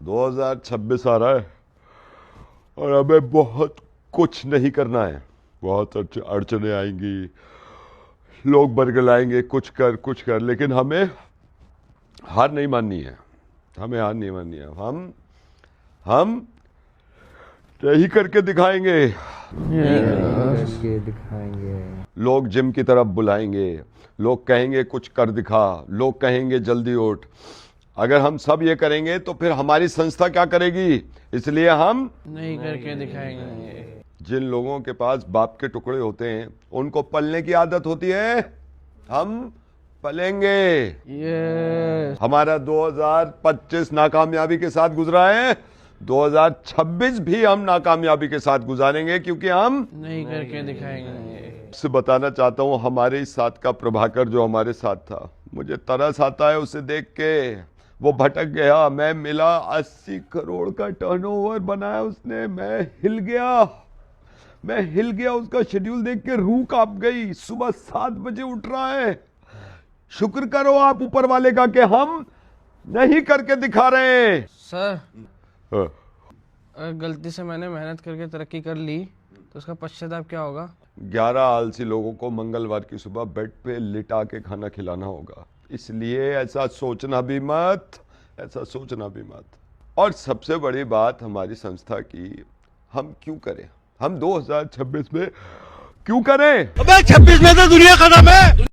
2026 आ रहा है और हमें बहुत कुछ नहीं करना है। बहुत अड़चने आएंगी, लोग बरगलाएंगे, कुछ कर, लेकिन हमें हार नहीं माननी है। हमें हार नहीं माननी है। हम यही करके दिखाएंगे। लोग जिम की तरफ बुलाएंगे, लोग कहेंगे कुछ कर दिखा, लोग कहेंगे जल्दी उठ। अगर हम सब ये करेंगे तो फिर हमारी संस्था क्या करेगी? इसलिए हम नहीं करके दिखाएंगे। जिन लोगों के पास बाप के टुकड़े होते हैं, उनको पलने की आदत होती है, हम पलेंगे। हमारा 2025 नाकामयाबी के साथ गुजरा है, 2026 भी हम नाकामयाबी के साथ गुजारेंगे, क्योंकि हम नहीं करके दिखाएंगे। से बताना चाहता हूं, हमारे ही साथ का प्रभाकर जो हमारे साथ था, मुझे तरस आता है उसे देख के। वो भटक गया, मैं मिला, 80 करोड़ का टर्नओवर बनाया उसने। मैं हिल गया उसका शेड्यूल देख के, रूह कांप गई। सुबह 7 बजे उठ रहा है। शुक्र करो आप ऊपर वाले का कि हम नहीं करके दिखा रहे हैं। सर, हाँ। अगर गलती से मैंने मेहनत करके तरक्की कर ली तो उसका पश्चाताप क्या होगा? 11 आलसी लोगों को मंगलवार की सुबह बेड पे लिटा के खाना खिलाना होगा। इसलिए ऐसा सोचना भी मत। और सबसे बड़ी बात हमारी संस्था की, हम क्यों करें? हम 2026 में क्यों करें? अबे 26 में तो दुनिया खत्म है।